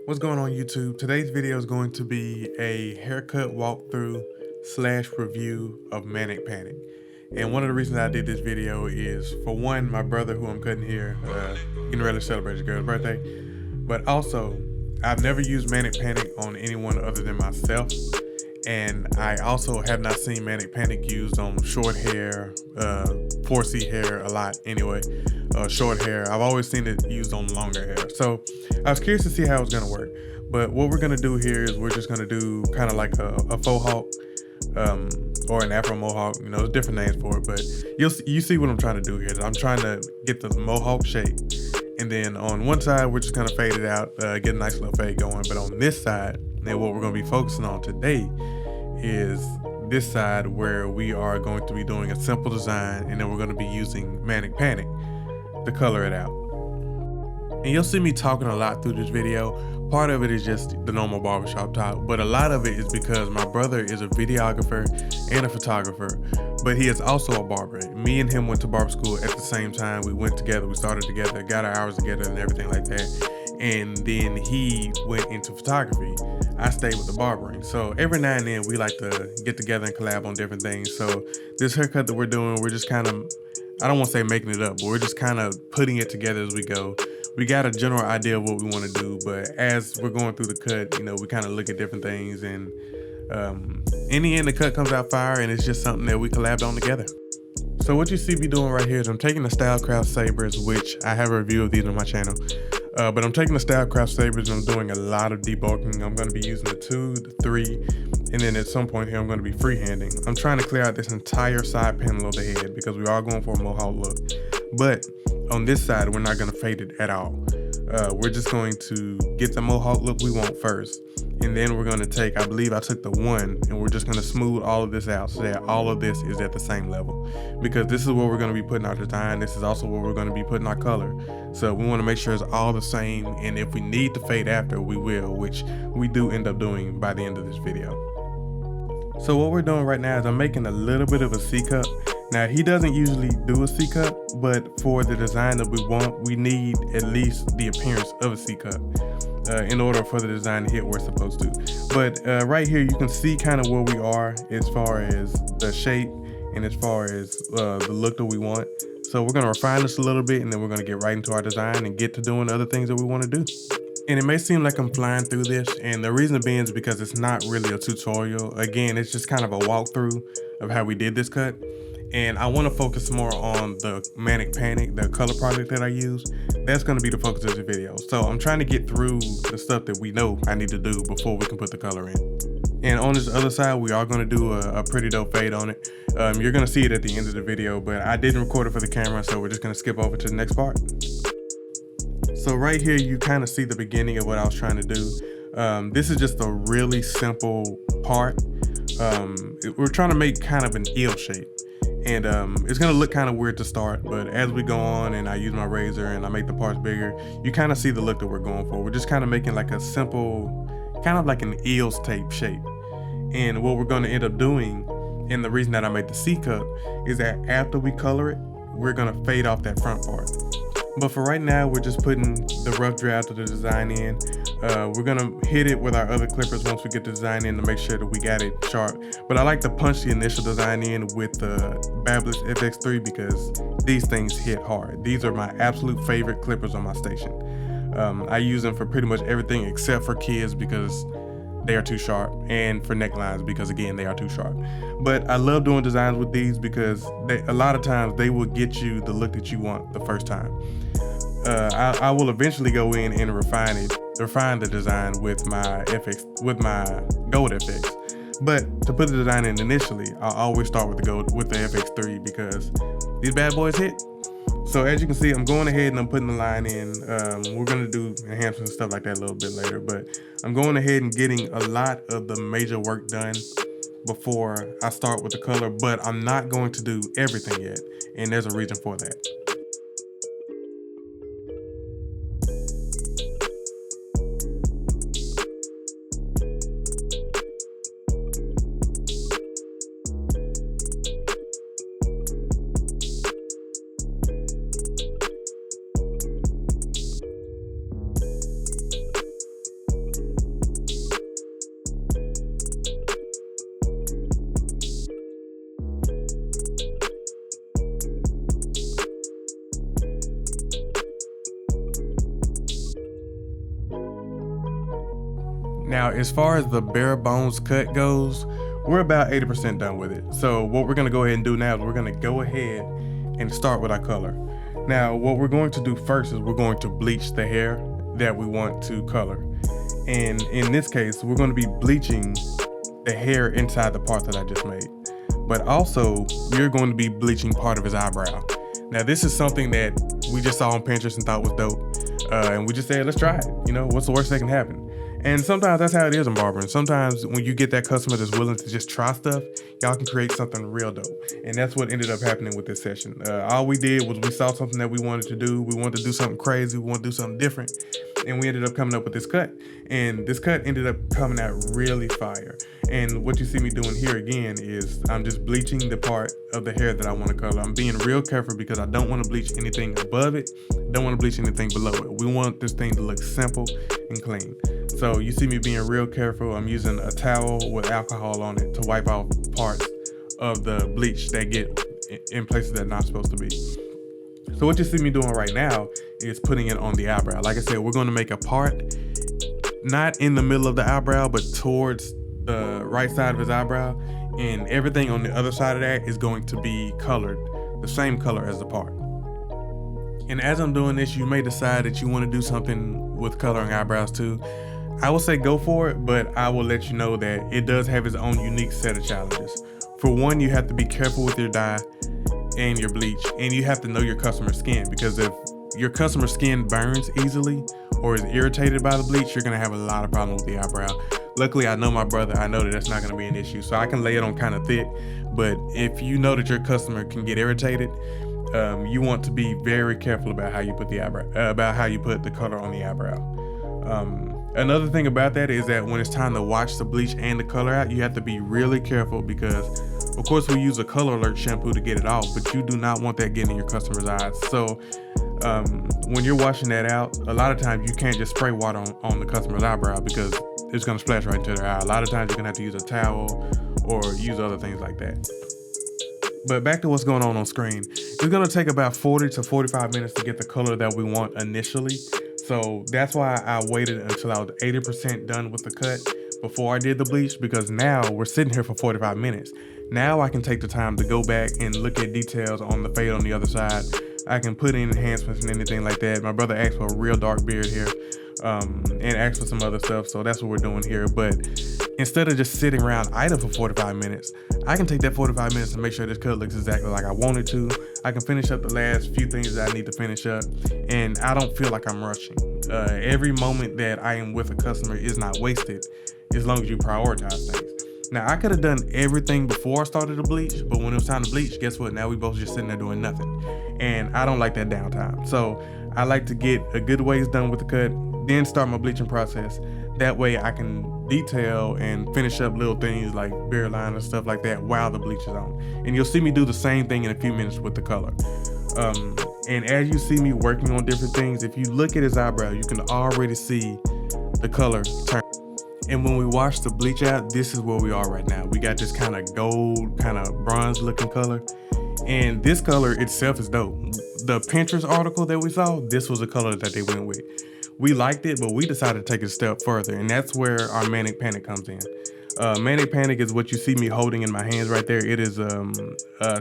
What's going on YouTube? Today's video is going to be a haircut walkthrough / review of Manic Panic. And one of the reasons I did this video is, for one, my brother who I'm cutting here, getting ready to celebrate his girl's birthday. But also, I've never used Manic Panic on anyone other than myself. And I also have not seen Manic Panic used on short hair, 4C hair a lot anyway. Short hair. I've always seen it used on longer hair. So I was curious to see how it's gonna work. But what we're gonna do here is we're just gonna do kind of like a faux hawk, or an afro mohawk. You know, there's different names for it, but you see what I'm trying to do here. I'm trying to get the mohawk shape, and then on one side we're just gonna fade it out, get a nice little fade going. But on this side, and what we're gonna be focusing on today is this side where we are going to be doing a simple design, and then we're going to be using Manic Panic to color it out. And you'll see me talking a lot through this video. Part of it is just the normal barbershop talk, but a lot of it is because my brother is a videographer and a photographer, but he is also a barber. Me and him went to barber school at the same time. We went together, we started together, got our hours together and everything like that. And then he went into photography. I stayed with the barbering. So every now and then we like to get together and collab on different things. So this haircut that we're doing, we're just kind of, I don't want to say making it up, but we're just kind of putting it together as we go. We got a general idea of what we want to do, but as we're going through the cut, you know, we kind of look at different things, and in the end, the cut comes out fire, and it's just something that we collabed on together. So what you see me doing right here is I'm taking the Stylecraft sabers, which I have a review of these on my channel. But I'm taking the Stylecraft sabers and I'm doing a lot of debulking. I'm going to be using the 2, the 3, and then at some point here I'm going to be freehanding. I'm trying to clear out this entire side panel of the head because we are going for a mohawk look. But on this side, we're not going to fade it at all. We're just going to get the mohawk look we want first. And then we're going to take, I believe I took the 1, and we're just going to smooth all of this out so that all of this is at the same level. Because this is where we're going to be putting our design. This is also where we're going to be putting our color. So we want to make sure it's all the same. And if we need to fade after, we will, which we do end up doing by the end of this video. So what we're doing right now is I'm making a little bit of a C-cup. Now, he doesn't usually do a C-cup, but for the design that we want, we need at least the appearance of a C-cup in order for the design to hit where it's supposed to. But right here, you can see kind of where we are as far as the shape and as far as the look that we want. So we're going to refine this a little bit, and then we're going to get right into our design and get to doing other things that we want to do. And it may seem like I'm flying through this, and the reason being is because it's not really a tutorial. Again, it's just kind of a walkthrough of how we did this cut. And I want to focus more on the Manic Panic, the color product that I use. That's going to be the focus of the video. So I'm trying to get through the stuff that we know I need to do before we can put the color in. And on this other side, we are going to do a pretty dope fade on it. You're going to see it at the end of the video, but I didn't record it for the camera, so we're just going to skip over to the next part. So right here, you kind of see the beginning of what I was trying to do. This is just a really simple part. We're trying to make kind of an eel shape. And it's gonna look kind of weird to start, but as we go on and I use my razor and I make the parts bigger, you kind of see the look that we're going for. We're just kind of making like a simple, kind of like an eel's tape shape. And what we're gonna end up doing, and the reason that I made the C-cup, is that after we color it, we're gonna fade off that front part. But for right now, we're just putting the rough draft of the design in. We're gonna hit it with our other clippers once we get the design in to make sure that we got it sharp. But I like to punch the initial design in with the Babyliss FX3 because these things hit hard. These are my absolute favorite clippers on my station. I use them for pretty much everything except for kids because they are too sharp, and for necklines because again, they are too sharp. But I love doing designs with these because a lot of times they will get you the look that you want the first time. I will eventually go in and refine the design with my gold FX. But to put the design in initially, I always start with the FX3 because these bad boys hit. So as you can see, I'm going ahead and I'm putting the line in. We're gonna do enhancements and stuff like that a little bit later, but I'm going ahead and getting a lot of the major work done before I start with the color, but I'm not going to do everything yet, and there's a reason for that. Now, as far as the bare bones cut goes, we're about 80% done with it. So what we're gonna go ahead and do now is we're gonna go ahead and start with our color. Now, what we're going to do first is we're going to bleach the hair that we want to color. And in this case, we're gonna be bleaching the hair inside the part that I just made. But also, we're going to be bleaching part of his eyebrow. Now, this is something that we just saw on Pinterest and thought was dope. And we just said, let's try it. You know, what's the worst that can happen? And sometimes that's how it is in barbering. Sometimes when you get that customer that's willing to just try stuff, y'all can create something real dope. And that's what ended up happening with this session. All we did was we saw something that we wanted to do. We wanted to do something crazy. We wanted to do something different. And we ended up coming up with this cut. And this cut ended up coming out really fire. And what you see me doing here again is I'm just bleaching the part of the hair that I want to color. I'm being real careful because I don't want to bleach anything above it. Don't want to bleach anything below it. We want this thing to look simple and clean. So you see me being real careful. I'm using a towel with alcohol on it to wipe off parts of the bleach that get in places that are not supposed to be. So what you see me doing right now is putting it on the eyebrow. Like I said, we're going to make a part not in the middle of the eyebrow, but towards the right side of his eyebrow. And everything on the other side of that is going to be colored the same color as the part. And as I'm doing this, you may decide that you want to do something with coloring eyebrows too. I will say go for it, but I will let you know that it does have its own unique set of challenges. For one, you have to be careful with your dye and your bleach, and you have to know your customer's skin, because if your customer's skin burns easily or is irritated by the bleach, you're gonna have a lot of problems with the eyebrow. Luckily, I know my brother. I know that that's not gonna be an issue, so I can lay it on kind of thick. But if you know that your customer can get irritated, you want to be very careful about how you put the color on the eyebrow. Another thing about that is that when it's time to wash the bleach and the color out, you have to be really careful because, of course, we use a color alert shampoo to get it off, but you do not want that getting in your customer's eyes. So when you're washing that out, a lot of times you can't just spray water on the customer's eyebrow because it's gonna splash right into their eye. A lot of times you're gonna have to use a towel or use other things like that. But back to what's going on screen. It's gonna take about 40 to 45 minutes to get the color that we want initially. So that's why I waited until I was 80% done with the cut before I did the bleach, because now we're sitting here for 45 minutes. Now I can take the time to go back and look at details on the fade on the other side. I can put in enhancements and anything like that. My brother asked for a real dark beard here and asked for some other stuff, so that's what we're doing here. But instead of just sitting around idle for 45 minutes, I can take that 45 minutes and make sure this cut looks exactly like I want it to. I can finish up the last few things that I need to finish up, and I don't feel like I'm rushing. Every moment that I am with a customer is not wasted as long as you prioritize things. Now, I could have done everything before I started to bleach, but when it was time to bleach, guess what? Now we both just sitting there doing nothing. And I don't like that downtime. So I like to get a good ways done with the cut, then start my bleaching process. That way I can detail and finish up little things like beard line and stuff like that while the bleach is on. And you'll see me do the same thing in a few minutes with the color. And as you see me working on different things, if you look at his eyebrow, you can already see the color turn. And when we wash the bleach out, this is where we are right now. We got this kind of gold, kind of bronze looking color. And this color itself is dope. The Pinterest article that we saw, this was the color that they went with. We liked it, but we decided to take it a step further. And that's where our Manic Panic comes in. Manic Panic is what you see me holding in my hands right there. It is a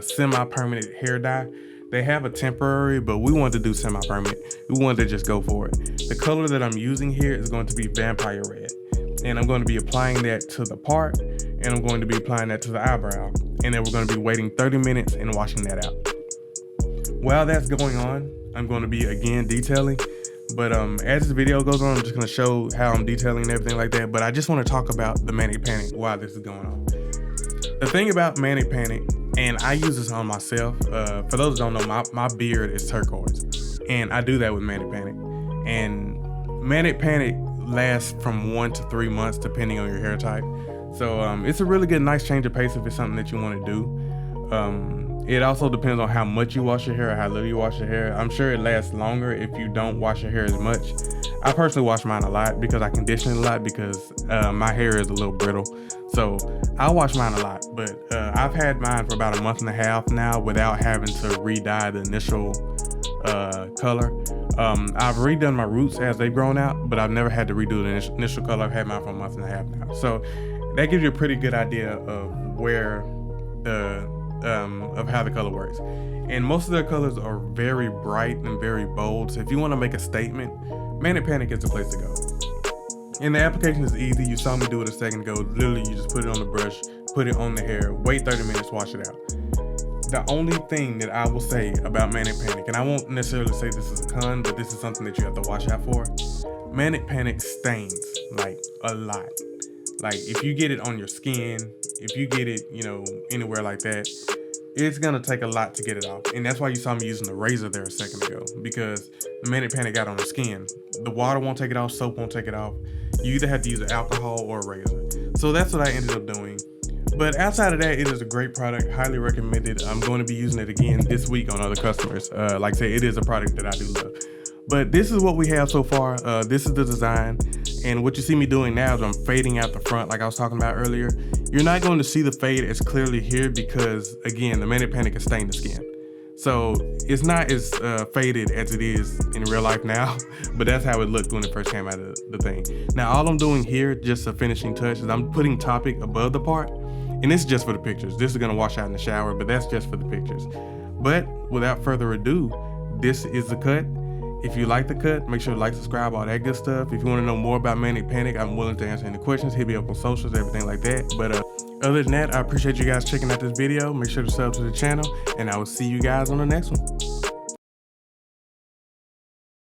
semi-permanent hair dye. They have a temporary, but we wanted to do semi-permanent. We wanted to just go for it. The color that I'm using here is going to be Vampire Red. And I'm going to be applying that to the part, and I'm going to be applying that to the eyebrow. And then we're going to be waiting 30 minutes and washing that out. While that's going on, I'm going to be again detailing. But as this video goes on, I'm just going to show how I'm detailing and everything like that. But I just want to talk about the Manic Panic while this is going on. The thing about Manic Panic, and I use this on myself, for those who don't know, my beard is turquoise. And I do that with Manic Panic. And Manic Panic lasts from 1 to 3 months depending on your hair type. So it's a really good, nice change of pace if it's something that you want to do. It also depends on how much you wash your hair or how little you wash your hair. I'm sure it lasts longer if you don't wash your hair as much. I personally wash mine a lot because I condition it a lot because my hair is a little brittle. So I wash mine a lot, but I've had mine for about a month and a half now without having to re-dye the initial color. I've redone my roots as they've grown out, but I've never had to redo the initial color. I've had mine for a month and a half now. So that gives you a pretty good idea of where of how the color works. And most of their colors are very bright and very bold. So if you want to make a statement, Manic Panic is the place to go. And the application is easy. You saw me do it a second ago. Literally, you just put it on the brush, put it on the hair, wait 30 minutes, wash it out. The only thing that I will say about Manic Panic, and I won't necessarily say this is a con, but this is something that you have to watch out for. Manic Panic stains like a lot. Like if you get it on your skin, if you get it, anywhere like that, it's gonna take a lot to get it off. And that's why you saw me using the razor there a second ago, because the Manic Panic got on the skin. The water won't take it off, soap won't take it off. You either have to use alcohol or a razor. So that's what I ended up doing. But outside of that, it is a great product, highly recommended. I'm going to be using it again this week on other customers. Like I say, it is a product that I do love. But this is what we have so far. This is the design. And what you see me doing now is I'm fading out the front like I was talking about earlier. You're not going to see the fade as clearly here because, again, the Manic Panic has stained the skin. So it's not as faded as it is in real life now, but that's how it looked when it first came out of the thing. Now, all I'm doing here, just a finishing touch, is I'm putting Topic above the part. And this is just for the pictures. This is gonna wash out in the shower, but that's just for the pictures. But without further ado, this is the cut. If you like the cut, make sure to like, subscribe, all that good stuff. If you wanna know more about Manic Panic, I'm willing to answer any questions. Hit me up on socials, everything like that. But other than that, I appreciate you guys checking out this video. Make sure to sub to the channel, and I will see you guys on the next one.